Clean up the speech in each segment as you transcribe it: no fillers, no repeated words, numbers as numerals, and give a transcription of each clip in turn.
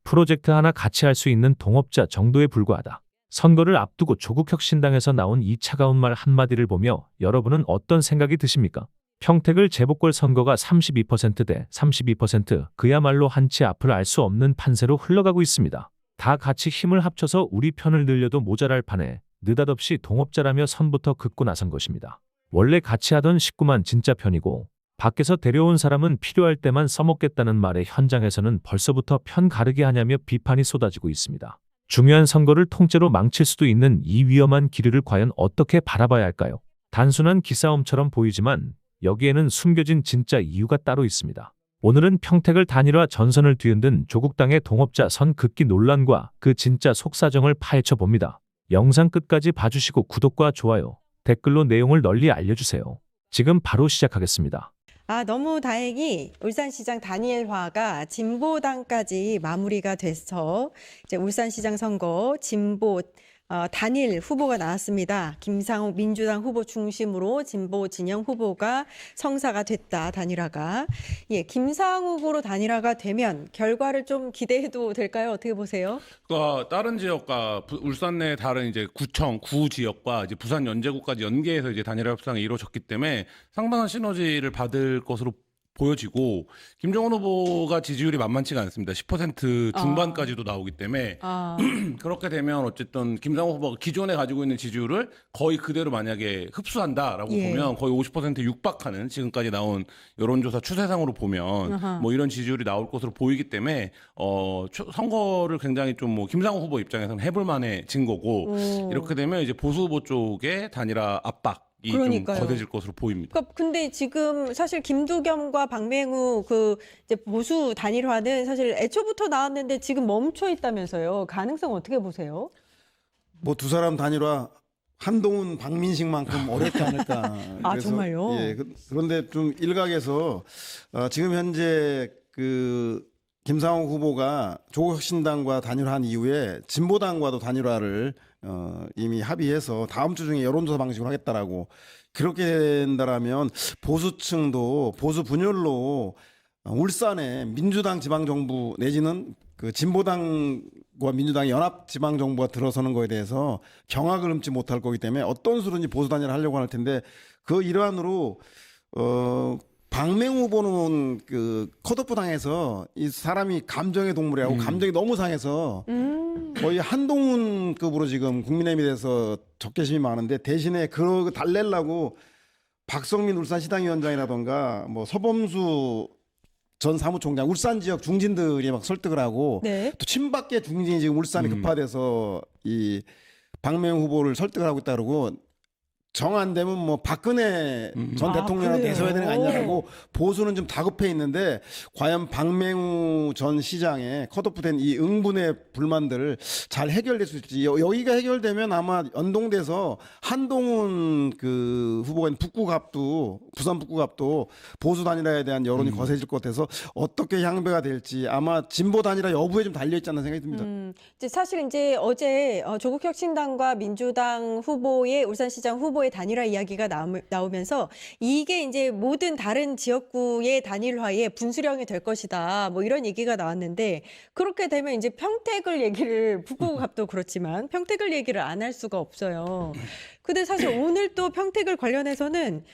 프로젝트 하나 같이 할 수 있는 동업자 정도에 불과하다. 선거를 앞두고 조국혁신당에서 나온 이 차가운 말 한마디를 보며 여러분은 어떤 생각이 드십니까? 평택을 재보궐 선거가 32%대 32%, 그야말로 한치 앞을 알 수 없는 판세로 흘러가고 있습니다. 다 같이 힘을 합쳐서 우리 편을 늘려도 모자랄 판에 느닷없이 동업자라며 선부터 긋고 나선 것입니다. 원래 같이 하던 식구만 진짜 편이고 밖에서 데려온 사람은 필요할 때만 써먹겠다는 말에 현장에서는 벌써부터 편 가르게 하냐며 비판이 쏟아지고 있습니다. 중요한 선거를 통째로 망칠 수도 있는 이 위험한 기류를 과연 어떻게 바라봐야 할까요? 단순한 기싸움처럼 보이지만 여기에는 숨겨진 진짜 이유가 따로 있습니다. 오늘은 평택을 단일화 전선을 뒤흔든 조국당의 동업자 선 긋기 논란과 그 진짜 속사정을 파헤쳐 봅니다. 영상 끝까지 봐주시고 구독과 좋아요, 댓글로 내용을 널리 알려주세요. 지금 바로 시작하겠습니다. 너무 다행히 울산시장 단일화가 진보당까지 마무리가 돼서 이제 울산시장 선거 진보 단일 후보가 나왔습니다. 김상욱 민주당 후보 중심으로 진보 진영 후보가 성사가 됐다, 단일화가. 예, 김상욱으로 단일화가 되면 결과를 좀 기대해도 될까요? 어떻게 보세요? 다른 지역과 울산 내 다른 이제 구청, 구 지역과 이제 부산 연제구까지 연계해서 이제 단일화 협상이 이루어졌기 때문에 상당한 시너지를 받을 것으로 보여지고, 김정은 후보가 지지율이 만만치가 않습니다. 10% 중반까지도 나오기 때문에 그렇게 되면 어쨌든 김상욱 후보가 기존에 가지고 있는 지지율을 거의 그대로 만약에 흡수한다라고 보면 거의 50% 육박하는, 지금까지 나온 여론조사 추세상으로 보면 뭐 이런 지지율이 나올 것으로 보이기 때문에 선거를 굉장히 좀 뭐 김상욱 후보 입장에서는 해볼 만해진 거고, 이렇게 되면 이제 보수 후보 쪽의 단일화 압박 좀 거세질 것으로 보입니다. 근데 지금 사실 김두겸과 박맹우 이제 보수 단일화는 사실 애초부터 나왔는데 지금 멈춰 있다면서요. 가능성 어떻게 보세요? 뭐 두 사람 단일화 한동훈 박민식만큼 어렵지 않을까. 그래서, 정말요? 예, 그런데 좀 일각에서 지금 현재 김상욱 후보가 조국혁신당과 단일화한 이후에 진보당과도 단일화를 이미 합의해서 다음 주 중에 여론조사 방식으로 하겠다라고, 그렇게 된다라면 보수층도 보수 분열로 울산에 민주당 지방정부 내지는 그 진보당과 민주당의 연합 지방정부가 들어서는 거에 대해서 경악을 금치 못할 거기 때문에 어떤 수로든지 보수 단일화를 하려고 할 텐데, 그 일환으로 박맹우 후보는 컷오프 당해서 이 사람이 감정의 동물이라고 감정이 너무 상해서 거의 한동훈급으로 지금 국민의힘에 대해서 적개심이 많은데, 대신에 그거 달래려고 박성민 울산시당위원장이라던가 뭐 서범수 전 사무총장, 울산 지역 중진들이 막 설득을 하고, 또 친박계 중진이 지금 울산이 급파돼서 이 박맹우 후보를 설득을 하고 있다 그러고, 정 안 되면 뭐 박근혜 전 대통령한테 내세워야 되는 거 아니냐고 보수는 좀 다급해 있는데, 과연 박맹우 전 시장의 컷오프된 이 응분의 불만들을 잘 해결될 수 있을지. 여기가 해결되면 아마 연동돼서 한동훈 후보가 있는 북구갑도, 부산 북구갑도 보수 단일화에 대한 여론이 거세질 것 같아서 어떻게 향배가 될지 아마 진보 단일화 여부에 좀 달려 있지 않나 생각이 듭니다. 사실 이제 어제 조국혁신당과 민주당 후보의 울산시장 후보의 단일화 이야기가 나오면서 이게 이제 모든 다른 지역구의 단일화의 분수령이 될 것이다, 뭐 이런 얘기가 나왔는데, 그렇게 되면 이제 북구갑도 그렇지만 평택을 얘기를 안 할 수가 없어요. 근데 사실 오늘 또 평택을 관련해서는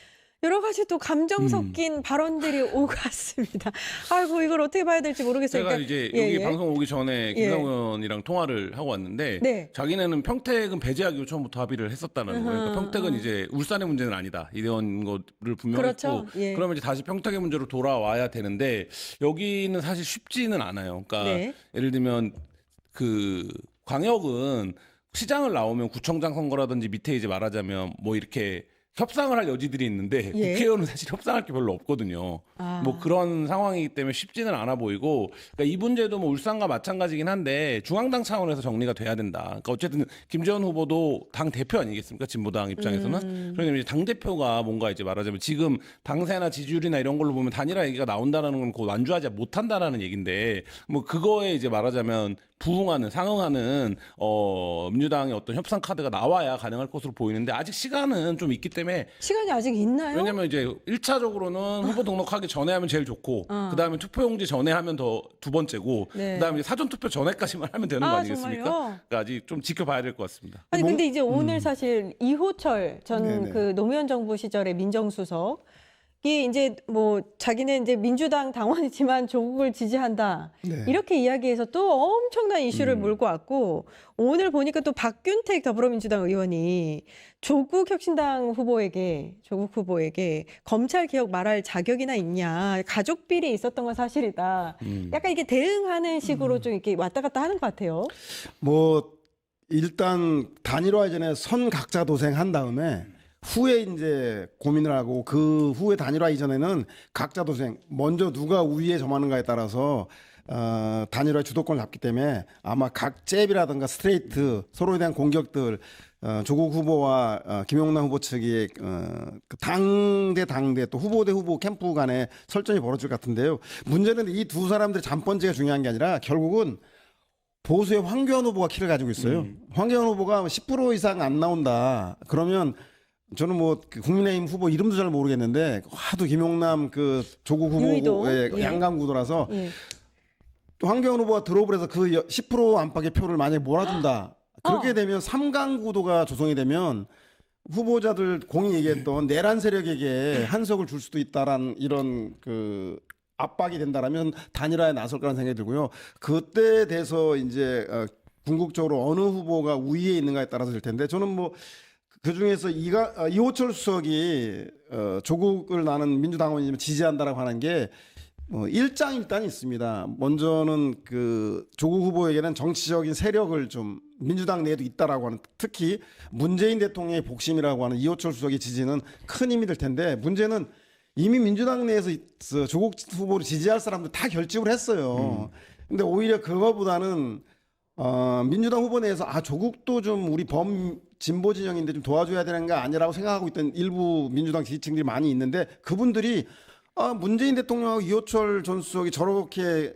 여러 가지 또 감정 섞인 발언들이 오갔습니다. 아이고, 이걸 어떻게 봐야 될지 모르겠어요. 제가 이제 여기 방송 오기 전에 김상우 의원이랑 통화를 하고 왔는데, 자기네는 평택은 배제하기로 처음부터 합의를 했었다는 거예요. 그러니까 평택은 이제 울산의 문제는 아니다, 이런 거를 분명히 했고, 그러면 이제 다시 평택의 문제로 돌아와야 되는데, 여기는 사실 쉽지는 않아요. 그러니까 예를 들면 광역은 시장을 나오면 구청장 선거라든지 밑에 이제 말하자면 뭐 이렇게 협상을 할 여지들이 있는데, 국회의원은 사실 협상할 게 별로 없거든요. 뭐 그런 상황이기 때문에 쉽지는 않아 보이고, 그러니까 이 문제도 뭐 울산과 마찬가지긴 한데 중앙당 차원에서 정리가 돼야 된다. 그러니까 어쨌든 김재원 후보도 당 대표 아니겠습니까? 진보당 입장에서는. 그러면 이제 당 대표가 뭔가 이제 말하자면 지금 당세나 지지율이나 이런 걸로 보면 단일화 얘기가 나온다라는 건 곧 완주하지 못한다라는 얘기인데, 뭐 그거에 이제 말하자면 상응하는 민주당의 어떤 협상 카드가 나와야 가능할 것으로 보이는데, 아직 시간은 좀 있기 때문에 때문에 시간이 아직 있나요? 왜냐면 이제 1차적으로는 후보 등록하기 전에 하면 제일 좋고 그다음에 투표용지 전에 하면 더 두 번째고 네. 그다음에 사전 투표 전에까지만 하면 되는 거 아, 아니겠습니까? 정말요? 그러니까 아직 좀 지켜봐야 될 것 같습니다. 아니 뭐- 근데 이제 오늘 사실 이호철 전 네네. 그 노무현 정부 시절의 민정수석이 이제 뭐 자기는 이제 민주당 당원이지만 조국을 지지한다 네. 이렇게 이야기해서 또 엄청난 이슈를 몰고 왔고 오늘 보니까 또 박균택 더불어민주당 의원이 조국 후보에게 검찰 개혁 말할 자격이나 있냐 가족 비리 있었던 건 사실이다. 약간 이게 대응하는 식으로 좀 이렇게 왔다 갔다 하는 것 같아요. 뭐 일단 단일화 이전에 선 각자 도생한 다음에 후에 이제 고민을 하고 그 후에 단일화 이전에는 각자 도생 먼저 누가 우위에 점하는가에 따라서 단일화 주도권을 잡기 때문에 아마 각 잽이라든가 스트레이트 서로에 대한 공격들 조국 후보와 김용남 후보 측이 그 당대 또 후보 대 후보 캠프 간에 설전이 벌어질 것 같은데요. 문제는 이 두 사람들의 잠번지가 중요한 게 아니라 결국은 보수의 황교안 후보가 키를 가지고 있어요. 황교안 후보가 10% 이상 안 나온다. 그러면 저는 뭐 국민의힘 후보 이름도 잘 모르겠는데 하도 김용남 그 조국 유의도. 후보의 예. 양강 구도라서 예. 또 황교안 후보가 드롭을 해서 그 10% 안팎의 표를 만약에 몰아준다. 그렇게 되면 3강 구도가 조성이 되면 후보자들 공이 얘기했던 내란 세력에게 한석을 줄 수도 있다라는 이런 그 압박이 된다라면 단일화에 나설 거라는 생각이 들고요. 그때 돼서 이제 궁극적으로 어느 후보가 우위에 있는가에 따라서 될 텐데 저는 뭐 그 중에서 이호철 수석이 조국을 나는 민주당원이지만 지지한다라고 하는 게 일장일단이 있습니다. 먼저는 그 조국 후보에게는 정치적인 세력을 좀 민주당 내에도 있다라고 하는 특히 문재인 대통령의 복심이라고 하는 이호철 수석의 지지는 큰 힘이 될 텐데 문제는 이미 민주당 내에서 조국 후보를 지지할 사람들 다 결집을 했어요. 근데 오히려 그거보다는 민주당 후보 내에서 조국도 좀 우리 진보 진영인데 좀 도와줘야 되는 거 아니라고 생각하고 있던 일부 민주당 지지층들이 많이 있는데 그분들이 문재인 대통령하고 이호철 전 수석이 저렇게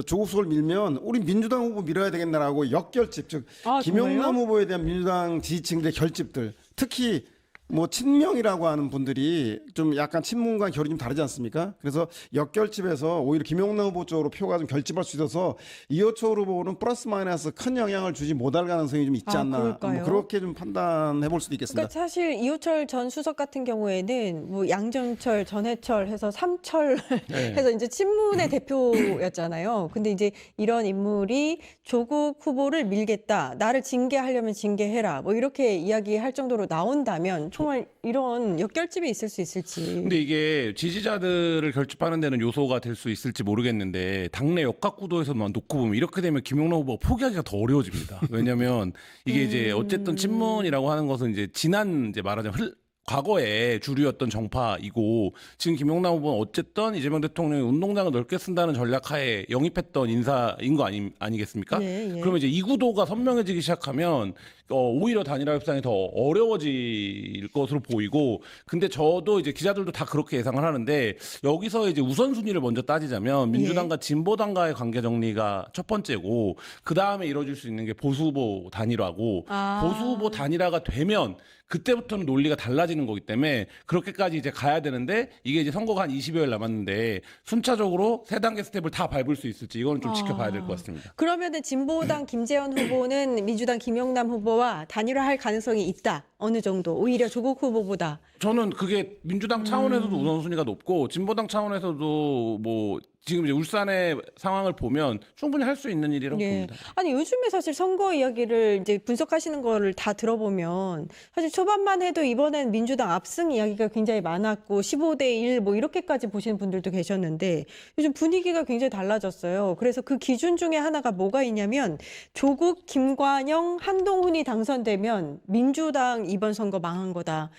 조국 수석을 밀면 우리 민주당 후보 밀어야 되겠나라고 역결집 즉 김용남 정말요? 후보에 대한 민주당 지지층들의 결집들 특히 뭐 친명이라고 하는 분들이 좀 약간 친문과 결이 좀 다르지 않습니까? 그래서 역결집에서 오히려 김용남 후보 쪽으로 표가 좀 결집할 수 있어서 이호철 후보는 플러스 마이너스 큰 영향을 주지 못할 가능성이 좀 있지 않나. 그럴까요? 뭐 그렇게 좀 판단해 볼 수도 있겠습니다. 그러니까 사실 이호철 전 수석 같은 경우에는 뭐 양정철, 전해철 해서 삼철 해서 이제 친문의 대표였잖아요. 근데 이제 이런 인물이 조국 후보를 밀겠다. 나를 징계하려면 징계해라. 뭐 이렇게 이야기할 정도로 나온다면 정말 이런 역결집이 있을 수 있을지. 근데 이게 지지자들을 결집하는 데는 요소가 될 수 있을지 모르겠는데 당내 역학구도에서만 놓고 보면 이렇게 되면 김용남 후보가 포기하기가 더 어려워집니다. 왜냐하면 이게 이제 어쨌든 친문이라고 하는 것은 이제 지난 이제 말하자면 과거에 주류였던 정파이고 지금 김용남 후보는 어쨌든 이재명 대통령이 운동장을 넓게 쓴다는 전략하에 영입했던 인사인 거 아니겠습니까? 예, 예. 그러면 이제 이 구도가 선명해지기 시작하면 오히려 단일화 협상이 더 어려워질 것으로 보이고 근데 저도 이제 기자들도 다 그렇게 예상을 하는데 여기서 이제 우선순위를 먼저 따지자면 민주당과 진보당과의 관계 정리가 첫 번째고 그 다음에 이루어질 수 있는 게 보수 후보 단일화고 보수 후보 단일화가 되면 그때부터는 논리가 달라지는 거기 때문에 그렇게까지 이제 가야 되는데 이게 이제 선거가 한 20여일 남았는데 순차적으로 세 단계 스텝을 다 밟을 수 있을지 이거는 좀 지켜봐야 될 것 같습니다. 그러면은 진보당 김재원 후보는 민주당 김용남 후보와 단일화할 가능성이 있다. 어느 정도 오히려 조국 후보보다. 저는 그게 민주당 차원에서도 우선순위가 높고 진보당 차원에서도 뭐 지금 이제 울산의 상황을 보면 충분히 할 수 있는 일이라고 봅니다. 아니 요즘에 사실 선거 이야기를 이제 분석하시는 거를 다 들어보면 사실 초반만 해도 이번엔 민주당 압승 이야기가 굉장히 많았고 15대 1 뭐 이렇게까지 보시는 분들도 계셨는데 요즘 분위기가 굉장히 달라졌어요. 그래서 그 기준 중에 하나가 뭐가 있냐면 조국, 김관영, 한동훈이 당선되면 민주당 이번 선거 망한 거다.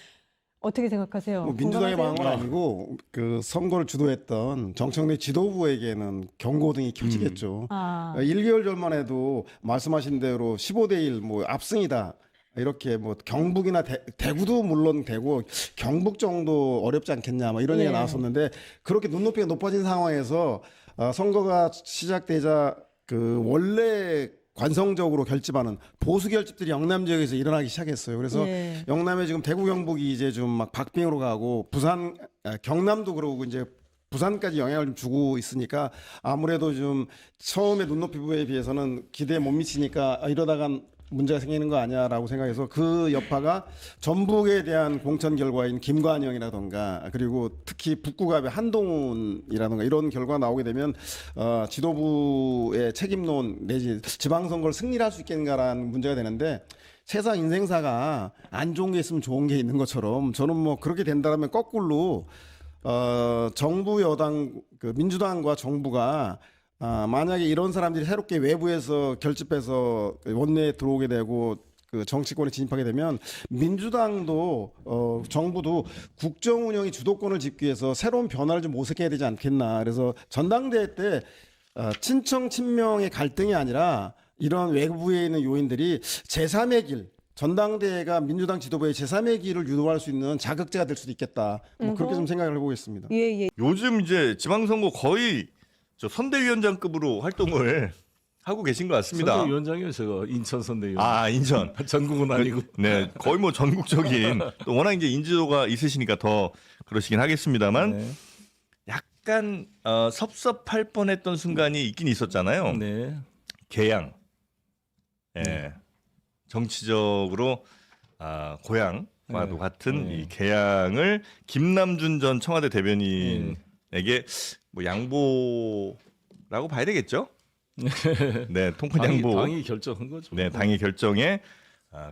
어떻게 생각하세요? 뭐 민주당이 망한 건 공감하세요? 아니고 그 선거를 주도했던 정청래 지도부에게는 경고등이 켜지겠죠. 1개월 전만 해도 말씀하신 대로 15대 1 뭐 압승이다. 이렇게 뭐 경북이나 대구도 물론 되고 경북 정도 어렵지 않겠냐 뭐 이런 얘기가 나왔었는데 그렇게 눈높이가 높아진 상황에서 선거가 시작되자 그 원래 관성적으로 결집하는 보수 결집들이 영남 지역에서 일어나기 시작했어요. 그래서 예. 영남에 지금 대구 경북이 이제 좀 막 박빙으로 가고 부산 경남도 그러고 이제 부산까지 영향을 좀 주고 있으니까 아무래도 좀 처음에 눈높이부에 비해서는 기대에 못 미치니까 이러다간 문제가 생기는 거 아니야라고 생각해서 그 여파가 전북에 대한 공천 결과인 김관영이라던가 그리고 특히 북구갑의 한동훈이라던가 이런 결과 나오게 되면 지도부의 책임론 내지 지방선거를 승리할 수 있겠는가라는 문제가 되는데 세상 인생사가 안 좋은 게 있으면 좋은 게 있는 것처럼 저는 뭐 그렇게 된다면 거꾸로 정부 여당 그 민주당과 정부가 만약에 이런 사람들이 새롭게 외부에서 결집해서 원내에 들어오게 되고 그 정치권에 진입하게 되면 민주당도 정부도 국정 운영의 주도권을 짚기 위해서 새로운 변화를 좀 모색해야 되지 않겠나. 그래서 전당대회 때 친청 친명의 갈등이 아니라 이런 외부에 있는 요인들이 제3의 길 전당대회가 민주당 지도부의 제3의 길을 유도할 수 있는 자극제가 될 수도 있겠다. 뭐 그렇게 좀 생각을 해보겠습니다. 예, 예. 요즘 이제 지방선거 거의 저 선대위원장급으로 활동을 하고 계신 것 같습니다. 선대위원장이요, 제가 인천 선대위원. 아, 인천. 전국은 아니고. 네, 거의 뭐 전국적인 또 워낙 이제 인지도가 있으시니까 더 그러시긴 하겠습니다만 네. 약간 섭섭할 뻔했던 순간이 있긴 있었잖아요. 네. 개양. 예. 정치적으로 고향과도 같은 네. 이 개양을 김남준 전 청와대 대변인에게 뭐 양보라고 봐야 되겠죠? 네, 통큰 양보. 당이 결정한 거죠. 네, 당의 결정에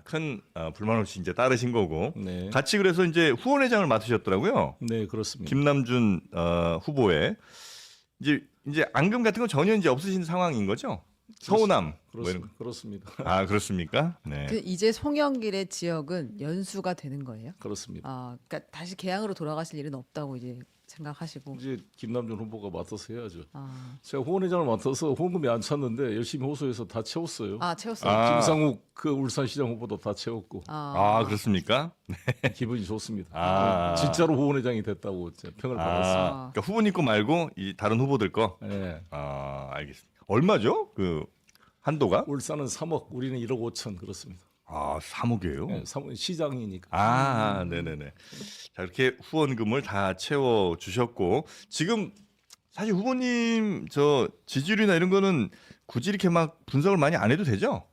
큰 불만 없이 이제 따르신 거고. 네. 같이 그래서 이제 후원회장을 맡으셨더라고요. 네, 그렇습니다. 김남준 후보의 이제 앙금 같은 건 전혀 이제 없으신 상황인 거죠? 서운함 뭐 이런 거. 그렇습니다. 아, 그렇습니까? 네. 그 이제 송영길의 지역은 연수가 되는 거예요? 그렇습니다. 그러니까 다시 개항으로 돌아가실 일은 없다고 이제 생각하시고. 이제 김남준 후보가 맡아서 해야죠. 아, 제가 후원회장을 맡아서 후원금이 안 찼는데 열심히 호소해서 다 채웠어요. 채웠어요. 아. 김상욱 그 울산시장 후보도 다 채웠고 아, 그렇습니까? 기분이 좋습니다. 아. 진짜로 후원회장이 됐다고 제가 평을 받았습니다. 그러니까 후보님 거 말고 이 다른 후보들 거. 네. 알겠습니다. 얼마죠? 그 한도가? 울산은 3억, 우리는 1억 5천 그렇습니다. 3억이에요. 네, 시장이니까. 네네네. 자, 이렇게 후원금을 다 채워 주셨고 지금 사실 후보님 저 지지율이나 이런 거는 굳이 이렇게 막 분석을 많이 안 해도 되죠?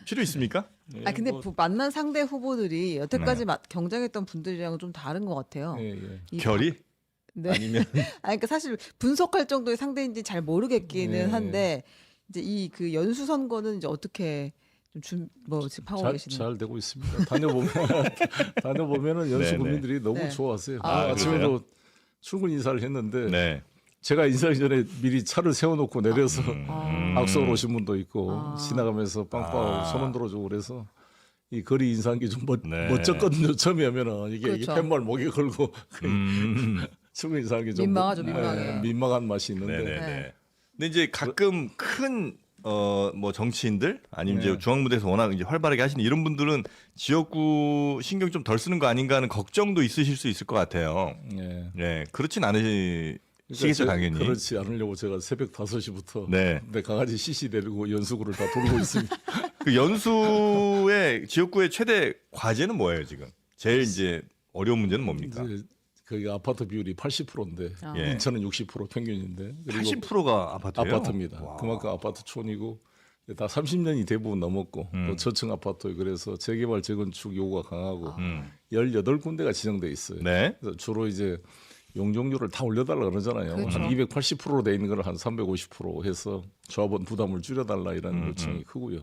필요 있습니까? 네, 근데 뭐, 만난 상대 후보들이 여태까지 경쟁했던 분들이랑은 좀 다른 것 같아요. 예, 예. 이 결이? 네. 아니면 그러니까 사실 분석할 정도의 상대인지 잘 모르겠기는 네. 한데 이제 이 그 연수 선거는 이제 어떻게 지금 하고 계시는? 잘 되고 있습니다. 다녀보면은 연수 네네. 국민들이 너무 네. 좋아하세요. 아, 아침에도 출근 인사를 했는데 네. 제가 인사하기 전에 미리 차를 세워놓고 내려서 악수하러 오신 분도 있고 아. 지나가면서 빵빵하고 손 흔들어주고 그래서 이 거리 인사한 게 좀 네. 멋졌거든요. 처음에 하면은 이게 그렇죠. 팻말 목에 걸고 출근 인사하는 게 좀 민망하죠, 민망해. 민망한 맛이 있는데 네네네. 네. 근데 이제 가끔 큰 뭐 정치인들 아니면 네. 이제 중앙무대에서 워낙 이제 활발하게 하시는 이런 분들은 지역구 신경 좀 덜 쓰는 거 아닌가 하는 걱정도 있으실 수 있을 것 같아요. 예. 네, 그렇진 않으시겠죠 당연히. 그렇지 않으려고 제가 새벽 5시부터 네. 내 강아지 시시 데리고 연수구를 다 돌고 있습니다. 그 연수의 지역구의 최대 과제는 뭐예요 지금? 제일 이제 어려운 문제는 뭡니까? 이제 거기 아파트 비율이 80%인데 예. 인천은 60% 평균인데 그리고 80%가 아파트예요? 아파트입니다. 와. 그만큼 아파트촌이고 다 30년이 대부분 넘었고 또 저층 아파트 그래서 재개발 재건축 요구가 강하고 18군데가 지정돼 있어요. 네. 그래서 주로 이제 용적률을 다 올려달라 그러잖아요. 그렇죠. 한 280%로 돼 있는 걸 한 350% 해서 조합원 부담을 줄여달라 이런 요청이 크고요.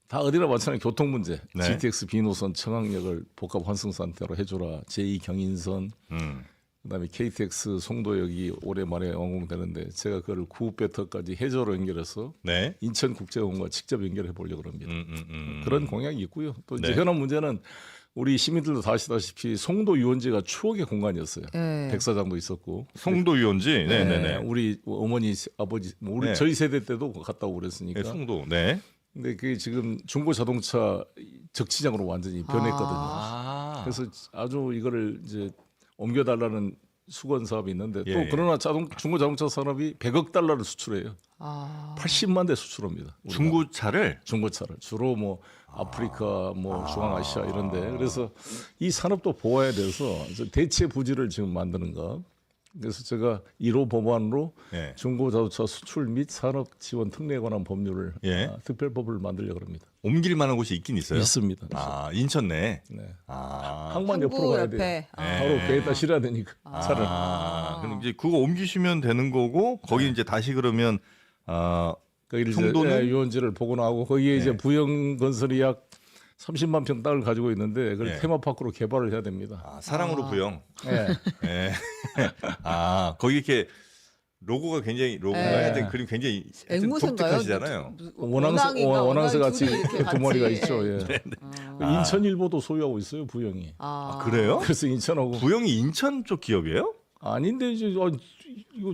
다 어디나 마찬가지 교통 문제. 네. GTX 비노선 청항역을 복합 환승 상태로 해줘라. 제2 경인선. 그다음에 KTX 송도역이 올해 말에 완공되는데 제가 그걸 구배터까지 해저로 연결해서 네. 인천국제공항과 직접 연결해 보려고 합니다. 그런 공약이 있고요. 또 이제 네. 현안 문제는 우리 시민들도 다 아시다시피 송도 유원지가 추억의 공간이었어요. 네. 백사장도 있었고. 송도 유원지. 네, 네네네. 우리 어머니, 아버지, 뭐 우리 네. 저희 세대 때도 갔다 오고 그랬으니까. 네, 송도. 네. 근데 그게 지금 중고 자동차 적치장으로 완전히 변했거든요. 그래서 아주 이거를 이제 옮겨달라는 수건 사업이 있는데 예, 또 예. 그러나 중고 자동차 산업이 100억 달러를 수출해요. 아. 80만 대 수출합니다. 우리가. 중고차를 중고차를 주로 뭐 아프리카, 뭐 중앙아시아 이런데 그래서 이 산업도 보호해야 돼서 대체 부지를 지금 만드는 거. 그래서 제가 1호 법안으로 예. 중고 자동차 수출 및 산업 지원 특례에 관한 법률을 예. 특별법을 만들려고 합니다. 옮길 만한 곳이 있긴 있어요. 있습니다. 아, 인천 내. 네. 아. 항만 옆으로 항구 가야 옆에. 돼요. 아. 바로 배에다 실어야 되니까 차를. 아, 그럼 이제 그거 옮기시면 되는 거고 거기 이제 다시 그러면 거기를 송도는? 이제 유원지를 복원하고 거기에 이제 부영 건설이 약 30만 평 땅을 가지고 있는데 그걸 네. 테마파크로 개발을 해야 됩니다. 사랑으로 부영. 예. 예. 아, 거기 이렇게 로고가 굉장히 네. 하여튼 그림 굉장히 하여튼 앵무새인가요? 독특하시잖아요. 원앙새 같이 이렇게 두 마리가 같이. 있죠. 예. 아. 인천일보도 소유하고 있어요 부영이. 아. 그래요? 그래서 인천하고 부영이 인천 쪽 기업이에요? 아닌데 이제 이거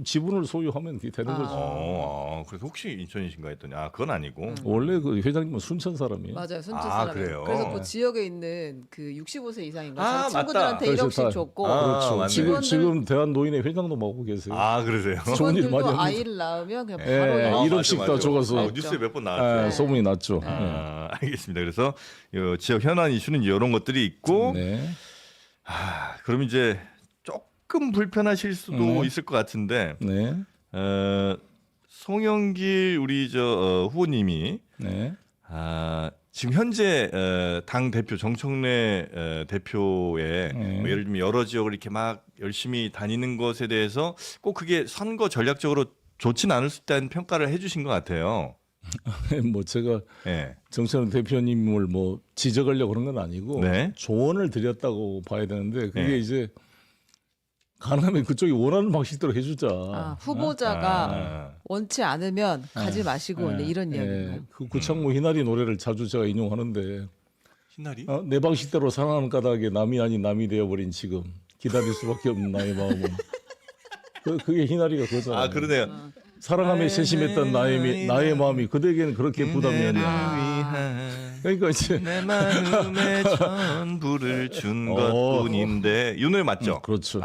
지분을 소유하면 되는 거죠. 그래서 혹시 인천이신가 했더니 그건 아니고. 원래 그 회장님은 순천 사람이에요. 맞아요, 순천 아, 사람. 그래요? 그래서 그 지역에 있는 그 65세 이상인가 아, 저 친구들한테 맞다. 1억씩 그래서 줬고 아, 맞네. 지금 대한노인의 회장도 맡고 계세요. 그러세요? 좋은 일 많이 직원들도 합니다. 아이를 낳으면 그냥 예, 바로 예, 나와서 1억씩 맞아, 더 맞아. 줘가서 뉴스에 몇 번 나왔죠. 예, 소문이 났죠. 알겠습니다. 그래서 요 지역 현안 이슈는 이런 것들이 있고, 네. 그럼 이제 조금 불편하실 수도 네. 있을 것 같은데, 네. 송영길 우리 후보님이 네. 지금 현재 당 대표 정청래 대표의 뭐 예를 들면 여러 지역을 이렇게 막 열심히 다니는 것에 대해서 꼭 그게 선거 전략적으로 좋진 않을 수 있다는 평가를 해주신 것 같아요. 뭐 제가 예. 정청래 대표님을 뭐 지적하려고 그런 건 아니고 네. 조언을 드렸다고 봐야 되는데 그게 네. 이제 가능하면 그쪽이 원하는 방식대로 해주자. 후보자가 원치 않으면 가지 마시고 네, 이런 이야기인가요? 그 구창모 희나리 노래를 자주 제가 인용하는데 희나리? 내 방식대로 사랑하는 까닭에 남이 아닌 남이 되어버린 지금 기다릴 수밖에 없는 나의 마음은 그게 희나리가 그거잖아요. 그러네요. 사랑함에 세심했던 나의 마음이 그대에게는 그렇게 부담이 아니야. 그러니까 이제 내 마음에 전부를 준 것뿐인데 이 노래 맞죠? 그렇죠.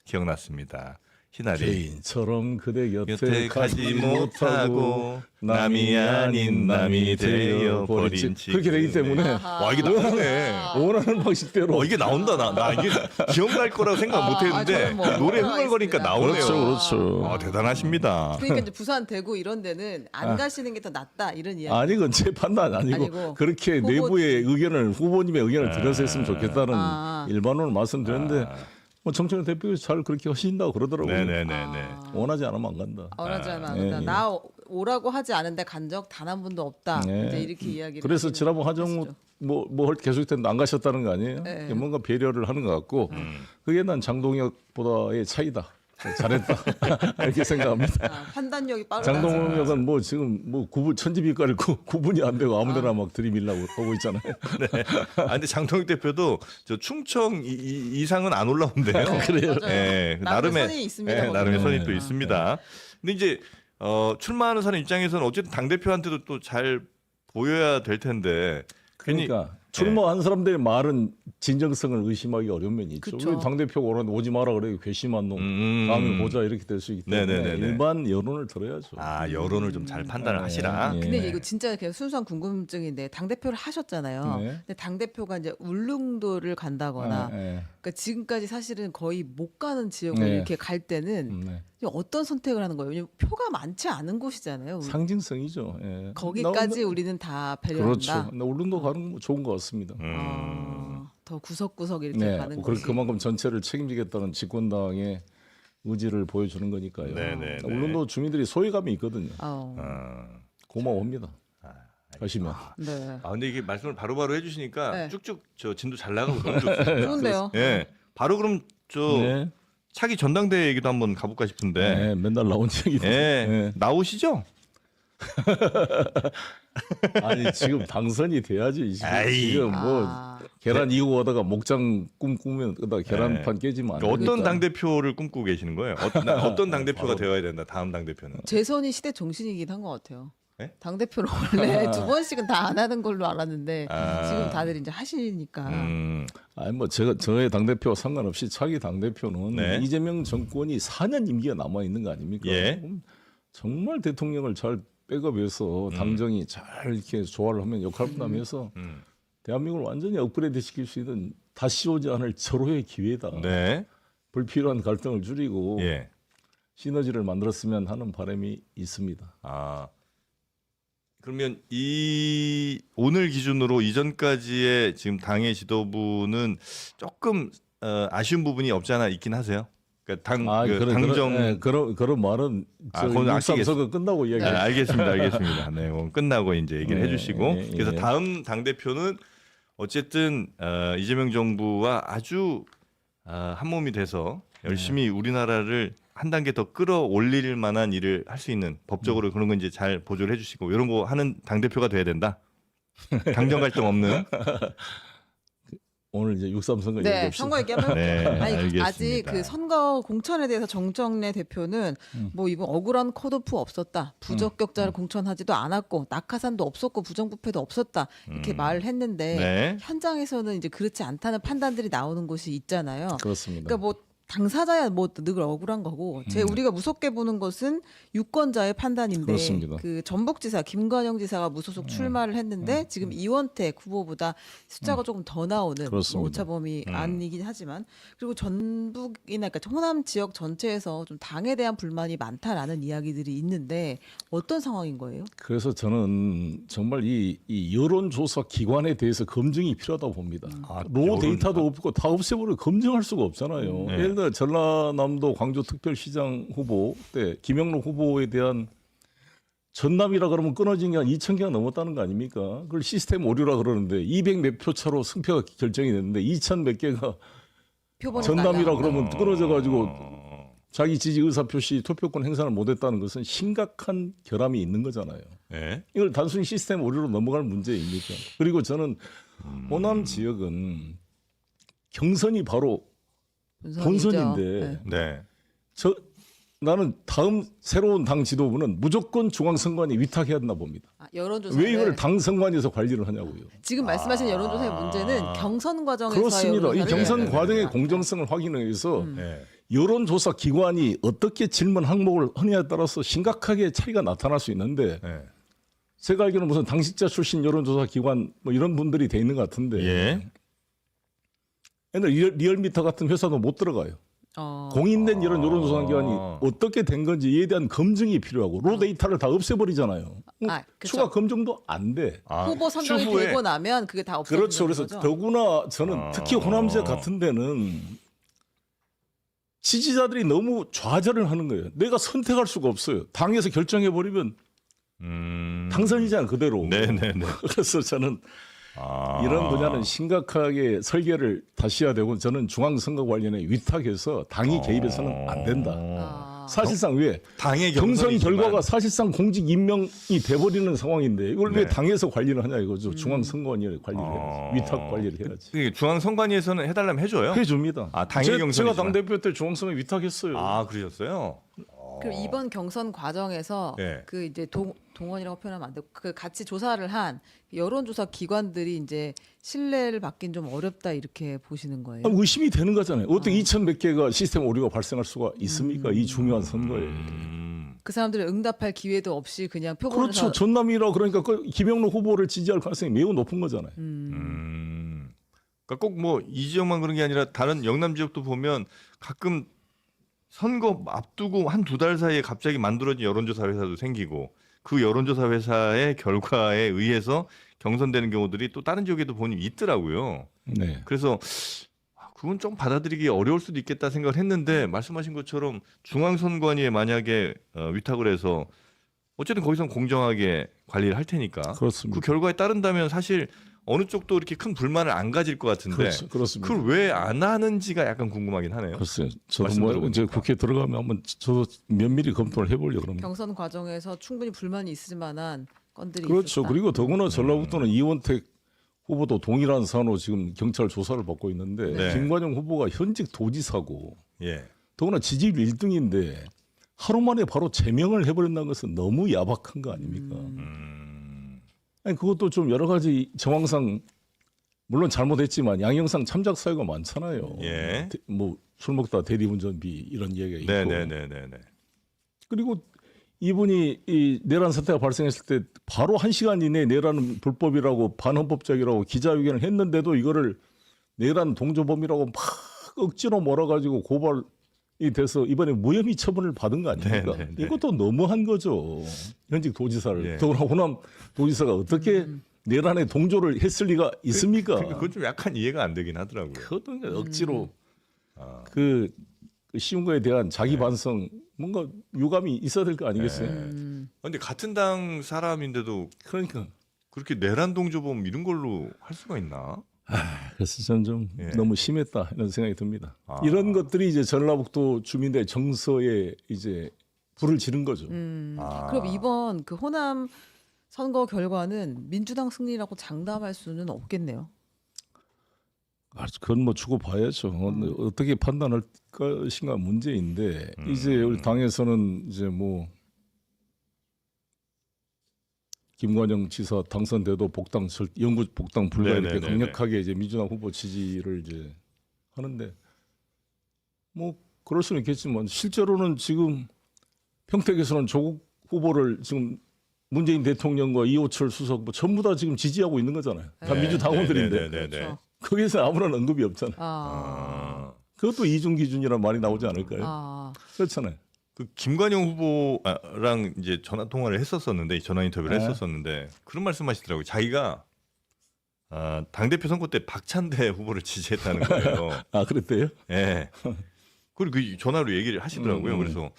기억났습니다. 희나리. 개인처럼 그대 곁에 곁에 가지 못하고 남이 아닌 남이 되어 버린 지금. 그렇게 되기 때문에 와 이게 나오네. 원하는 방식대로 이게 나온다. 나 이게 기억날 거라고 생각 못했는데 저는 뭐 노래 올라가 흥얼거리니까 있습니다. 나오네요. 그렇죠. 대단하십니다. 그러니까 이제 부산, 대구 이런 데는 안 가시는 게 더 낫다 이런 이야기. 아니 그건 제 판단 아니고 아니고 그렇게 후보- 내부의 의견을 후보님의 의견을 들어서 했으면 좋겠다는 아. 일반론을 말씀드렸는데 뭐 정청래 대표가 잘 그렇게 하신다고 그러더라고요. 네네네네. 원하지 않으면 안 간다. 원하지 않아. 예, 예. 나 오라고 하지 않은데 간 적 단 한 번도 없다. 네. 이제 이렇게 이야기를. 그래서 하시는 지난번 하정우 하시죠. 뭐 계속 됐는데 안 가셨다는 거 아니에요? 네. 뭔가 배려를 하는 것 같고 그게 난 장동혁보다의 차이다. 잘했다 이렇게 생각합니다. 판단력이 빠르다. 장동혁은 뭐 지금 뭐 천지빛깔 구분이 안 되고 아무데나 막 들이밀라고 하고 있잖아요. 근데 장동혁 대표도 저 충청 이상은 안 올라온대요. 그래요? 맞아요. 예, 나름의 선이 있습니다, 거기는. 나름의 선이 또 네. 있습니다. 근데 이제 출마하는 사람 입장에서는 어쨌든 당 대표한테도 또 잘 보여야 될 텐데 괜히 그러니까 출마한 사람들의 말은 진정성을 의심하기 어려운 면이 있죠. 그쵸. 우리 당 대표가 오지 마라 그래 괘씸한 놈. 다음에 보자 이렇게 될 수 있기 때문에 네네네네. 일반 여론을 들어야죠. 여론을 좀 잘 판단을 하시라. 예. 근데 이거 진짜 그냥 순수한 궁금증인데 당 대표를 하셨잖아요. 네. 근데 당 대표가 이제 울릉도를 간다거나, 예, 예. 그러니까 지금까지 사실은 거의 못 가는 지역을 네. 이렇게 갈 때는 네. 어떤 선택을 하는 거예요? 왜냐면 표가 많지 않은 곳이잖아요. 상징성이죠. 예. 거기까지 우리는 다 배려한다. 그렇죠. 나 울릉도 가는 거 좋은 것 같습니다. 더 구석구석 이렇게 네, 가는 그 곳이. 그만큼 전체를 책임지겠다는 집권당의 의지를 보여주는 거니까요. 네네네. 울릉도 주민들이 소외감이 있거든요. 어. 고마워합니다. 가시면. 네. 근데 이게 말씀을 바로바로 해주시니까 네. 쭉쭉 저 진도 잘 나가고 너무 좋습니다. 좋은데요. 예, 바로 그럼 저 네. 차기 전당대회 얘기도 한번 가볼까 싶은데. 네, 맨날 나온 얘기도. 예, 나오시죠? 아니 지금 당선이 돼야지. 아이. 지금 뭐 계란 이고 가다가 목장 꿈꾸면 그다 계란판 네. 깨지면 안 어떤 되니까. 당 대표를 꿈꾸고 계시는 거예요? 어떤 당 대표가 되어야 된다. 다음 당 대표는. 재선이 시대 정신이긴 한 것 같아요. 당 대표는 원래 2번씩은 다 안 하는 걸로 알았는데 아. 지금 다들 이제 하시니까. 아니 뭐 저의 당 대표와 상관없이 차기 당 대표는 네. 이재명 정권이 4년 임기가 남아 있는 거 아닙니까? 예. 그럼 정말 대통령을 잘 백업해서 당정이 잘 이렇게 조화를 하면 역할 분담해서 대한민국을 완전히 업그레이드 시킬 수 있는 다시 오지 않을 절호의 기회다. 네. 불필요한 갈등을 줄이고 예. 시너지를 만들었으면 하는 바람이 있습니다. 아. 그러면 이 오늘 기준으로 이전까지의 지금 당의 지도부는 조금 아쉬운 부분이 없지 않아 있긴 하세요. 그러니까 당정 그런 말은 그건 6.3 선거 끝나고 네, 이야기해요. 알겠습니다. 네, 그럼 끝나고 이제 얘기를 네, 해주시고 예, 그래서 예. 다음 당 대표는 어쨌든 이재명 정부와 아주 한 몸이 돼서 열심히 우리나라를 한 단계 더 끌어올릴 만한 일을 할 수 있는 법적으로 그런 거 이제 잘 보조를 해주시고 이런 거 하는 당 대표가 돼야 된다. 당정 갈등 없는. 오늘 이제 6.3 선거 네, 얘기합시다. 선거 얘기 한번 네, 해볼게요. 아니, 알겠습니다. 아직 그 선거 공천에 대해서 정정래 대표는 뭐 이번 억울한 컷오프 없었다. 부적격자를 공천하지도 않았고 낙하산도 없었고 부정부패도 없었다. 이렇게 말을 했는데 네. 현장에서는 이제 그렇지 않다는 판단들이 나오는 곳이 있잖아요. 그렇습니다. 그러니까 뭐 당사자야 뭐 늘 억울한 거고 우리가 무섭게 보는 것은 유권자의 판단인데 그렇습니다. 그 전북지사 김관영 지사가 무소속 출마를 했는데 지금 이원택 후보보다 숫자가 조금 더 나오는 뭐 그렇습니다. 오차범위 안이긴 하지만 그리고 전북이나 그러니까 호남 지역 전체에서 좀 당에 대한 불만이 많다라는 이야기들이 있는데 어떤 상황인 거예요? 그래서 저는 정말 이 여론조사 기관에 대해서 검증이 필요하다고 봅니다. 로 데이터도 없고 다 없애버려 검증할 수가 없잖아요. 네. 예를 들어 전라남도 광주특별시장 후보 때 김영록 후보에 대한 전남이라 그러면 끊어진 게 한 2,000개가 넘었다는 거 아닙니까? 그걸 시스템 오류라 그러는데 200 몇 표 차로 승패가 결정이 됐는데 2,000 몇 개가 표본이 전남이라 날라가고. 그러면 끊어져 가지고 자기 지지 의사 표시 투표권 행사를 못했다는 것은 심각한 결함이 있는 거잖아요. 네. 이걸 단순히 시스템 오류로 넘어갈 문제입니까? 그리고 저는 호남 지역은 경선이 바로 본선이죠. 본선인데 네. 나는 다음 새로운 당 지도부는 무조건 중앙선관위 위탁해야 된다 봅니다. 여론조사 왜 이걸 당 선관위에서 관리를 하냐고요. 지금 말씀하신 여론조사의 문제는 경선 과정에서의 그렇습니다. 이 여론조사를 경선 해야 과정의 됩니다. 공정성을 확인하기 위해서 네. 여론조사 기관이 어떻게 질문 항목을 하느냐에 따라서 심각하게 차이가 나타날 수 있는데 네. 제가 알기로는 무슨 당직자 출신 여론조사 기관 뭐 이런 분들이 돼 있는 것 같은데 예. 옛날 리얼미터 같은 회사도 못 들어가요. 공인된 이런 여론조사 기관이 어떻게 된 건지 이에 대한 검증이 필요하고 로 데이터를 다 없애버리잖아요. 그쵸. 추가 검증도 안 돼. 후보 선정이 추후에 되고 나면 그게 다 없어지는 그렇죠. 그래서 거죠. 더구나 저는 특히 호남 지역 같은 데는 지지자들이 너무 좌절을 하는 거예요. 내가 선택할 수가 없어요. 당에서 결정해버리면 당선이잖아요. 그대로. 네네네. 그래서 저는 이런 분야는 심각하게 설계를 다시 해야 되고 저는 중앙선거관리원회 위탁해서 당이 개입해서는 안 된다. 사실상 왜 당의 경선 경선이지만. 결과가 사실상 공직 임명이 돼버리는 상황인데 이걸 왜 네. 당에서 관리를 하냐 이거죠. 중앙선거관리원회 관리를 해야지. 위탁 관리를 해야지. 그게 중앙선관위에서는 해달라면 해줘요? 해줍니다. 당의 제가 경선이지만. 당대표 때 중앙선거 위탁했어요. 그러셨어요? 그리고 이번 경선 과정에서 네. 그 이제 동원이라고 표현하면 안 되고 그 같이 조사를 한 여론조사 기관들이 이제 신뢰를 받긴 좀 어렵다 이렇게 보시는 거예요. 의심이 되는 거잖아요. 어떻게 2,000 몇 개가 시스템 오류가 발생할 수가 있습니까? 이 중요한 선거에. 그 사람들이 응답할 기회도 없이 그냥 표본을 그렇죠. 전남이라 그러니까 그 김영록 후보를 지지할 가능성이 매우 높은 거잖아요. 그러니까 꼭 뭐 이 지역만 그런 게 아니라 다른 영남 지역도 보면 가끔 선거 앞두고 한 2달 사이에 갑자기 만들어진 여론조사 회사도 생기고 그 여론조사 회사의 결과에 의해서 경선되는 경우들이 또 다른 지역에도 보니 있더라고요. 네. 그래서 그건 좀 받아들이기 어려울 수도 있겠다 생각을 했는데 말씀하신 것처럼 중앙선관위에 만약에 위탁을 해서 어쨌든 거기선 공정하게 관리를 할 테니까 그렇습니다. 그 결과에 따른다면 사실 어느 쪽도 이렇게 큰 불만을 안 가질 것 같은데 그렇죠. 그렇습니다. 그걸 왜 안 하는지가 약간 궁금하긴 하네요. 글쎄요. 저도 말씀 뭐 들어보니까. 이제 국회 들어가면 한번 저도 면밀히 검토를 해보려고 그럽니다. 경선 과정에서 충분히 불만이 있을 만한 건들이 그렇죠. 있었다. 그리고 더구나 전라북도는 이원택 후보도 동일한 사안으로 지금 경찰 조사를 받고 있는데 네. 김관영 후보가 현직 도지사고 예. 더구나 지지율 1등인데 하루 만에 바로 제명을 해버린다는 것은 너무 야박한 거 아닙니까? 아니 그것도 좀 여러 가지 정황상 물론 잘못했지만 양형상 참작 사유가 많잖아요. 예. 뭐 술 먹다 대리운전비 이런 얘기가 있고. 네네네네. 그리고 이분이 이 내란 사태가 발생했을 때 바로 1시간 이내에 내란은 불법이라고 반헌법적이라고 기자회견을 했는데도 이거를 내란 동조범이라고 막 억지로 몰아가지고 고발이 돼서 이번에 무혐의 처분을 받은 거 아닙니까? 네네네. 이것도 너무한 거죠. 현직 도지사를. 예. 더구나 호남 도지사가 어떻게 내란에 동조를 했을 리가 있습니까? 그건 좀 약간 이해가 안 되긴 하더라고요. 그것도 이제 억지로 그 쉬운 거에 대한 자기 반성 뭔가 유감이 있어야 될 거 아니겠어요? 근데 같은 당 사람인데도 그러니까 그렇게 내란 동조범 이런 걸로 할 수가 있나? 그래서 저는 좀 예. 너무 심했다 이런 생각이 듭니다. 아. 이런 것들이 이제 전라북도 주민들의 정서에 이제 불을 지른 거죠. 그럼 이번 그 호남 선거 결과는 민주당 승리라고 장담할 수는 없겠네요. 그건 뭐 주고 봐야죠. 어떻게 판단할 것인가 문제인데 이제 우리 당에서는 이제 뭐 김관영 지사 당선돼도 영구 복당 불가 이렇게 네네네네. 강력하게 이제 민주당 후보 지지를 이제 하는데 뭐 그럴 수는 있겠지만 실제로는 지금 평택에서는 조국 후보를 지금 문재인 대통령과 이호철 수석 뭐 전부 다 지금 지지하고 있는 거잖아요. 다 네. 민주당원들인데 네네네네. 그렇죠. 거기에서 아무런 언급이 없잖아요. 아, 그것도 이중 기준이란 말이 나오지 않을까요? 아, 그렇잖아요. 그 김관영 후보랑 이제 전화 통화를 했었었는데 전화 인터뷰를 네. 했었었는데 그런 말씀하시더라고요. 자기가 당 대표 선거 때 박찬대 후보를 지지했다는 거예요. 아 그랬대요? 예. 그리고 그 전화로 얘기를 하시더라고요. 그래서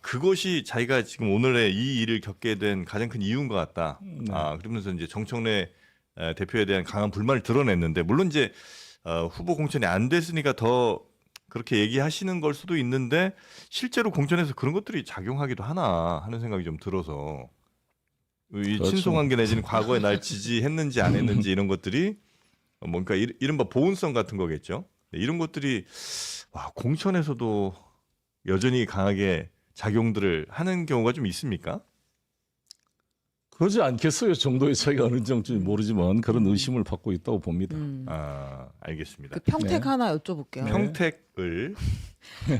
그것이 자기가 지금 오늘의 이 일을 겪게 된 가장 큰 이유인 것 같다. 그러면서 이제 정청래 대표에 대한 강한 불만을 드러냈는데 물론 이제 후보 공천이 안 됐으니까 더 그렇게 얘기하시는 걸 수도 있는데 실제로 공천에서 그런 것들이 작용하기도 하나 하는 생각이 좀 들어서 이 그렇죠. 친송관계 내지는 과거에 날 지지했는지 안 했는지 이런 것들이 뭔가 이른바 보온성 같은 거겠죠. 이런 것들이 공천에서도 여전히 강하게 작용들을 하는 경우가 좀 있습니까? 그러지 않겠어요. 정도의 차이가 어느 정도인지 모르지만 그런 의심을 받고 있다고 봅니다. 알겠습니다. 그 평택 네. 하나 여쭤볼게요. 평택을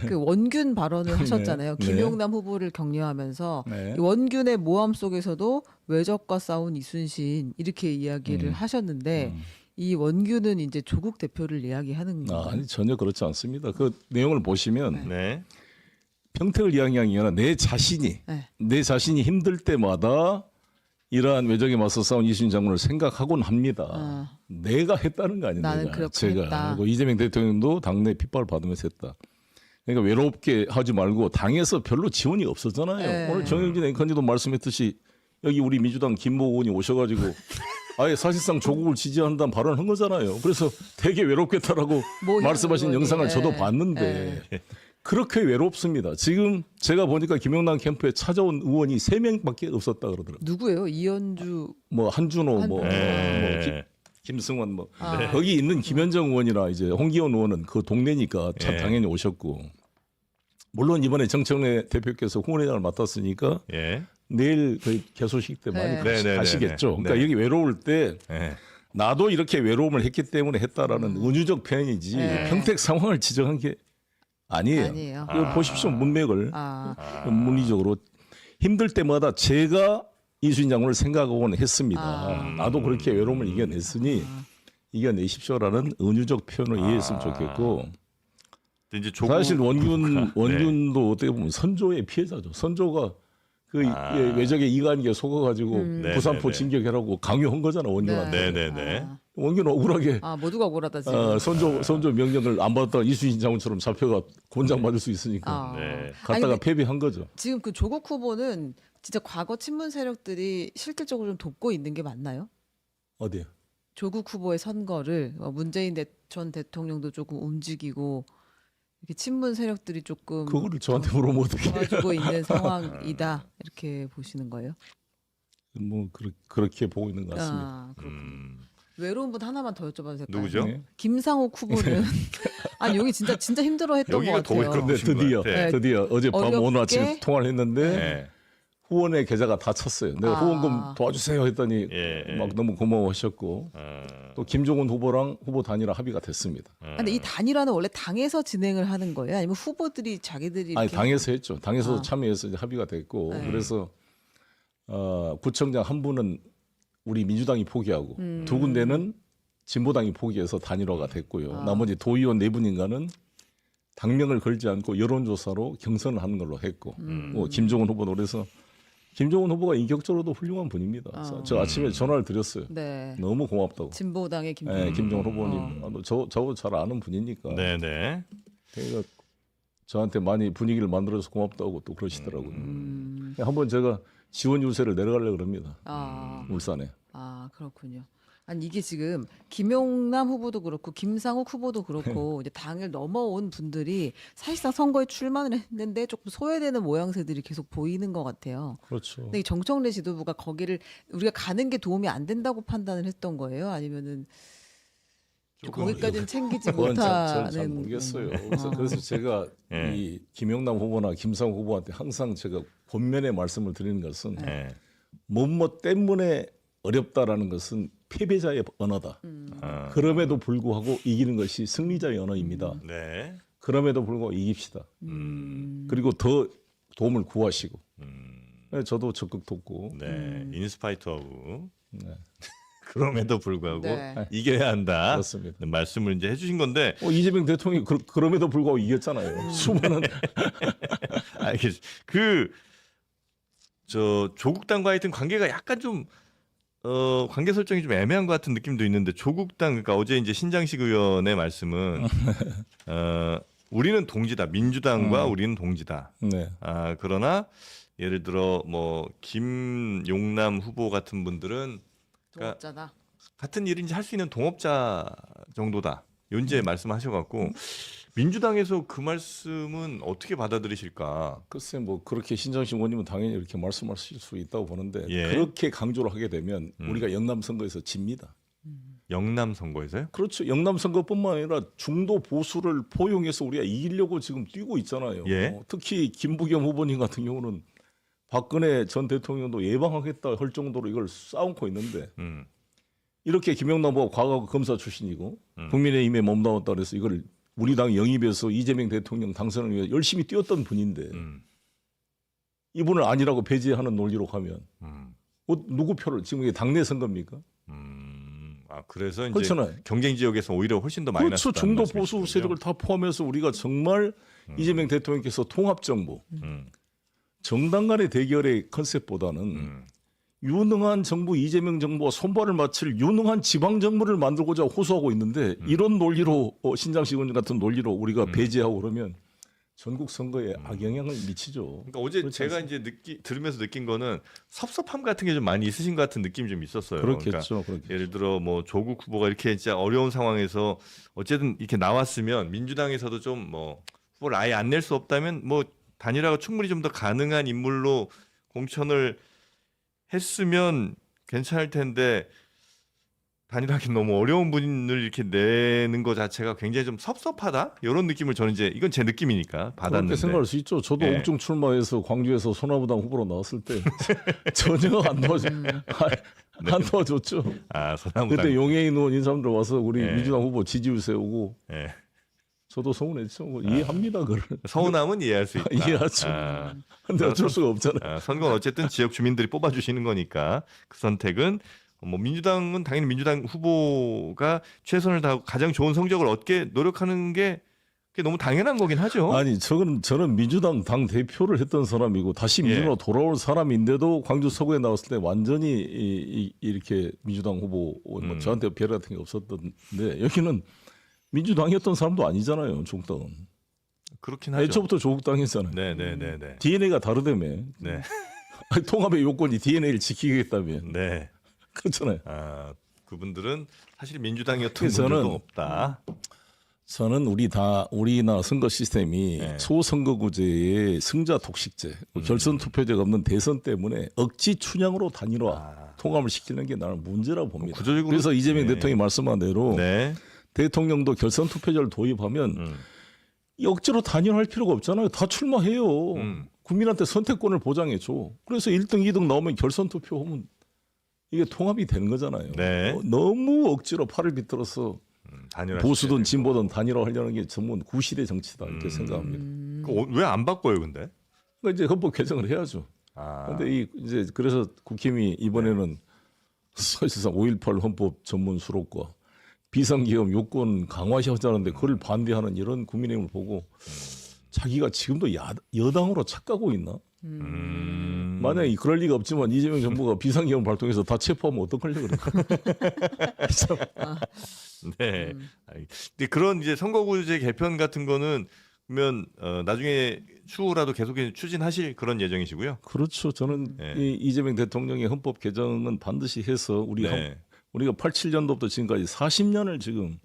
그 원균 발언을 하셨잖아요. 네. 김용남 후보를 격려하면서 네. 이 원균의 모함 속에서도 외적과 싸운 이순신 이렇게 이야기를 하셨는데 이 원균은 이제 조국 대표를 이야기하는 건가요? 아니 전혀 그렇지 않습니다. 그 내용을 보시면 네. 평택을 이야기한 게 아니라 내 자신이 힘들 때마다 이러한 외적에 맞서 싸운 이순신 장군을 생각하곤 합니다. 내가 했다는 거 아닙니까? 나는 그렇게 제가 했다. 그리고 이재명 대통령도 당내 핍박을 받으면서 했다. 그러니까 외롭게 하지 말고 당에서 별로 지원이 없었잖아요. 네. 오늘 정영진 앵커님도 말씀했듯이 여기 우리 민주당 김모 의원이 오셔가지고 아예 사실상 조국을 지지한다는 발언을 한 거잖아요. 그래서 되게 외롭겠다라고 모 말씀하신 의원이. 영상을 저도 네. 봤는데 그렇게 외롭습니다. 지금 제가 보니까 김영남 캠프에 찾아온 의원이 3명밖에 없었다 그러더라고요. 누구예요? 이현주 뭐 한준호, 뭐 네. 김승원, 뭐 아. 거기 있는 김현정 의원이나 이제 홍기현 의원은 그 동네니까 참 네. 당연히 오셨고 물론 이번에 정청래 대표께서 후원회장을 맡았으니까 예. 내일 그 개소식 때 많이 네. 네. 가시겠죠. 그러니까 네. 여기 외로울 때 예. 나도 이렇게 외로움을 했기 때문에 했다라는 은유적 표현이지 네. 평택 상황을 지적한 게 아니에요. 아니에요. 이거 보십시오 문맥을 물리적으로 힘들 때마다 제가 이순신 장군을 생각하곤 했습니다. 나도 그렇게 외로움을 이겨냈으니 이겨내십시오라는 은유적 표현을 이해했으면 좋겠고 이제 조국 사실 원균도 네. 어떻게 보면 선조의 피해자죠. 선조가 그 외적의 이간기에 속아가지고 네, 부산포 네, 네. 진격하라고 강요한 거잖아 원균한테. 네네네. 원균은 억울하게 모두가 억울하다 지금. 선조 명령을 안 받았다가 이순신 장군처럼 잡혀가 곤장 맞을 수 있으니까 네. 아니, 갔다가 근데 패배한 거죠. 지금 그 조국 후보는 진짜 과거 친문 세력들이 실질적으로 좀 돕고 있는 게 맞나요? 어디요? 조국 후보의 선거를 문재인 전 대통령도 조금 움직이고 이렇게 친문 세력들이 조금 그거를 저한테 물어보면 어떻게? 도와주고 있는 상황이다 이렇게 보시는 거예요? 뭐 그렇게 보고 있는 것 같습니다. 아, 그렇군요. 외로운 분 하나만 더 여쭤봐도 될까요? 누구죠? 네. 김상욱 후보는 아니 여기 진짜 힘들어했던 것 여기가 더 같아요. 끈- 근데 드디어 네. 드디어 어젯밤 어렵게? 오늘 아침에 통화를 했는데 네. 후원의 계좌가 다 찼어요. 내가 아. 후원금 도와주세요 했더니 예. 막 너무 고마워하셨고 또 김종훈 후보랑 후보 단일화 합의가 됐습니다. 근데 이 단일화는 원래 당에서 진행을 하는 거예요? 아니면 후보들이 자기들이 아니 이렇게 당에서 했죠. 당에서 아. 참여해서 이제 합의가 됐고 네. 그래서 구청장 한 분은 우리 민주당이 포기하고 두 군데는 진보당이 포기해서 단일화가 됐고요. 아. 나머지 도의원 네 분인가는 당명을 걸지 않고 여론조사로 경선을 하는 걸로 했고 뭐 김종훈 후보도 그래서 김종훈 후보가 인격적으로도 훌륭한 분입니다. 그래서 저 아침에 전화를 드렸어요. 네. 너무 고맙다고. 진보당의 김종훈. 네, 김종훈 후보님, 저하고 잘 아는 분이니까. 네네. 그러니까 저한테 많이 분위기를 만들어서 고맙다고 또 그러시더라고요. 한번 제가 지원 유세를 내려가려고 그럽니다. 아, 울산에. 그렇군요. 아니 이게 지금 김용남 후보도 그렇고 김상욱 후보도 그렇고 이제 당을 넘어온 분들이 사실상 선거에 출마를 했는데 조금 소외되는 모양새들이 계속 보이는 것 같아요. 그렇죠. 근데 이 정청래 지도부가 거기를 우리가 가는 게 도움이 안 된다고 판단을 했던 거예요? 아니면은 거기까지는 챙기지 그건 잘 못하는 모르겠어요. 건가요? 그래서 제가 예. 이 김용남 후보나 김상욱 후보한테 항상 제가 본면에 말씀을 드리는 것은 네. 뭐뭐 때문에 어렵다라는 것은 패배자의 언어다. 아, 그럼에도 불구하고 이기는 것이 승리자의 언어입니다. 네. 그럼에도 불구하고 이깁시다. 그리고 더 도움을 구하시고. 네, 저도 적극 돕고. 네. 인스파이트하고 네. 그럼에도 불구하고 네. 이겨야 한다. 그렇습니다. 말씀을 이제 해주신 건데 이재명 대통령이 그럼에도 불구하고 이겼잖아요. 수많은 알겠습니다. 저 조국당과 하여튼 관계가 약간 좀 관계 설정이 좀 애매한 것 같은 느낌도 있는데 조국당 그러니까 어제 이제 신장식 의원의 말씀은 우리는 동지다. 민주당과 우리는 동지다. 네. 그러나 예를 들어 뭐 김용남 후보 같은 분들은 동업자다. 같은 일을 이제 할 수 있는 동업자 정도다. 연재 말씀하셔갖고 민주당에서 그 말씀은 어떻게 받아들이실까? 글쎄 뭐 그렇게 신장식 의원님은 당연히 이렇게 말씀하실 수 있다고 보는데 예. 그렇게 강조를 하게 되면 우리가 영남 선거에서 집니다. 영남 선거에서요? 그렇죠. 영남 선거뿐만 아니라 중도 보수를 포용해서 우리가 이기려고 지금 뛰고 있잖아요. 예. 특히 김부겸 후보님 같은 경우는 박근혜 전 대통령도 예방하겠다 할 정도로 이걸 싸움고 있는데 이렇게 김영남 후보가 과거 검사 출신이고 국민의힘에 몸담았다 그래서 이걸 우리 당 영입해서 이재명 대통령 당선을 위해 열심히 뛰었던 분인데 이분을 아니라고 배제하는 논리로 가면 누구 표를 지금 이게 당내 선거입니까? 그래서 이제 그렇잖아요. 경쟁 지역에서 오히려 훨씬 더 많이 그렇죠. 났다는 중도 말씀이시군요. 보수 세력을 다 포함해서 우리가 정말 이재명 대통령께서 통합 정부, 정당 간의 대결의 컨셉보다는 유능한 정부 이재명 정부와 손발을 맞출 유능한 지방 정부를 만들고자 호소하고 있는데 이런 논리로 신장식 의원 같은 논리로 우리가 배제하고 그러면 전국 선거에 악영향을 미치죠. 그러니까 어제 그렇지 제가 않습니까? 이제 들으면서 느낀 거는 섭섭함 같은 게 좀 많이 있으신 것 같은 느낌이 좀 있었어요. 그렇겠죠. 그러니까 예를 들어 뭐 조국 후보가 이렇게 진짜 어려운 상황에서 어쨌든 이렇게 나왔으면 민주당에서도 좀 뭐 후보를 아예 안 낼 수 없다면 뭐 단일화가 충분히 좀 더 가능한 인물로 공천을 했으면 괜찮을 텐데 단일화하기 너무 어려운 분을 이렇게 내는 것 자체가 굉장히 좀 섭섭하다 이런 느낌을 저는 이제 이건 제 느낌이니까 받았는데 그렇게 생각할 수 있죠. 저도 예. 옥중 출마해서 광주에서 소나무당 후보로 나왔을 때 전혀 안 도와줬죠. 소나무당 그때 용해인 의원 인사람들 와서 우리 예. 민주당 후보 지지율 세우고 예. 저도 서운했죠. 뭐 이해합니다. 그걸. 서운함은 이해할 수 있다. 이해하죠. 근데 어쩔 수가 없잖아요. 선거는 어쨌든 지역 주민들이 뽑아주시는 거니까 그 선택은 뭐 민주당은 당연히 민주당 후보가 최선을 다하고 가장 좋은 성적을 얻게 노력하는 게 그게 너무 당연한 거긴 하죠. 아니 저는 민주당 당 대표를 했던 사람이고 다시 민주당으로 돌아올 사람인데도 광주 서구에 나왔을 때 완전히 이렇게 민주당 후보 뭐 저한테 배려 같은 게 없었던데 여기는 민주당이었던 사람도 아니잖아요. 조국당은. 그렇긴 하죠. 애초부터 조국당이었잖아요. 네네네네. DNA가 다르다며. 네. 통합의 요건이 DNA를 지키겠다며. 네. 그렇잖아요. 그분들은 사실 민주당이었던 그래서 분들도 저는 없다. 저는 우리나라 선거 시스템이 네. 소선거구제의 승자 독식제, 결선 투표제가 없는 대선 때문에 억지 춘향으로 단일화 통합을 시키는 게 나는 문제라고 봅니다. 구조적으로- 그래서 이재명 네. 대통령이 말씀한 대로 네. 대통령도 결선 투표제를 도입하면 억지로 단일화할 필요가 없잖아요. 다 출마해요. 국민한테 선택권을 보장해 줘. 그래서 1등, 2등 나오면 결선 투표하면 이게 통합이 되는 거잖아요. 네. 너무 억지로 팔을 비틀어서 단일화 보수든 진보든 단일화하려는 게 전문 구시대 정치다 이렇게 생각합니다. 왜 안 바꿔요, 근데? 그러니까 이제 헌법 개정을 해야죠. 근데 이제 그래서 국힘이 이번에는 사실상 5.18 헌법 전문 수록과 비상기업 요건 강화하자는데 그걸 반대하는 이런 국민의힘을 보고 자기가 지금도 여당으로 착각하고 있나? 만약에 그럴 리가 없지만 이재명 정부가 비상기업 발동해서 다 체포하면 어떡하려고 그래? 네. 근데 그런 이제 선거구제 개편 같은 거는 그러면 나중에 추후라도 계속 추진하실 그런 예정이시고요. 그렇죠. 저는 네. 이 이재명 대통령의 헌법 개정은 반드시 해서 우리가 87년도부터 지금까지 40년을 지금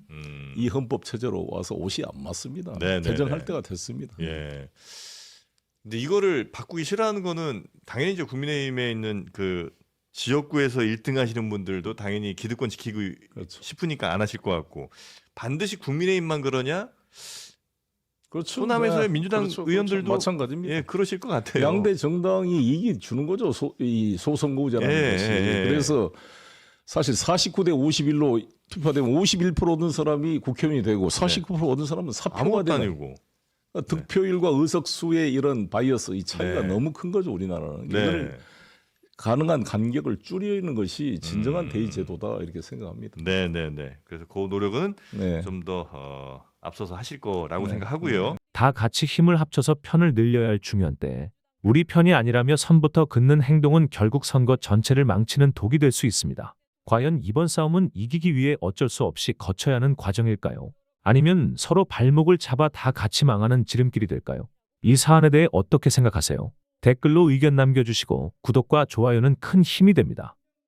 이 헌법 체제로 와서 옷이 안 맞습니다. 네, 네, 개정할 네. 때가 됐습니다. 예. 근데 이거를 바꾸기 싫어하는 거는 당연히 이제 국민의힘에 있는 그 지역구에서 1등 하시는 분들도 당연히 기득권 지키고 그렇죠. 싶으니까 안 하실 것 같고 반드시 국민의힘만 그러냐? 그렇죠. 호남에서의 민주당 그렇죠. 의원들도 마찬가지입니다. 예, 그러실 것 같아요. 양대 정당이 이익이 주는 거죠. 이 소선거구제라는 것이. 그래서 사실 49대 51로 투표되면 51% 얻은 사람이 국회의원이 되고 49% 얻은 사람은 사표가 아무것도 되는. 아니고. 그러니까 득표율과 의석수의 이런 바이어스 이 차이가 네. 너무 큰 거죠 우리나라는. 네. 이거를 가능한 간격을 줄이는 것이 진정한 대의제도다 이렇게 생각합니다. 네, 네, 네. 그래서 그 노력은 네. 좀 더 앞서서 하실 거라고 네. 생각하고요. 다 같이 힘을 합쳐서 편을 늘려야 할 중요한 때 우리 편이 아니라며 선부터 긋는 행동은 결국 선거 전체를 망치는 독이 될 수 있습니다. 과연 이번 싸움은 이기기 위해 어쩔 수 없이 거쳐야 하는 과정일까요? 아니면 서로 발목을 잡아 다 같이 망하는 지름길이 될까요? 이 사안에 대해 어떻게 생각하세요? 댓글로 의견 남겨주시고 구독과 좋아요는 큰 힘이 됩니다.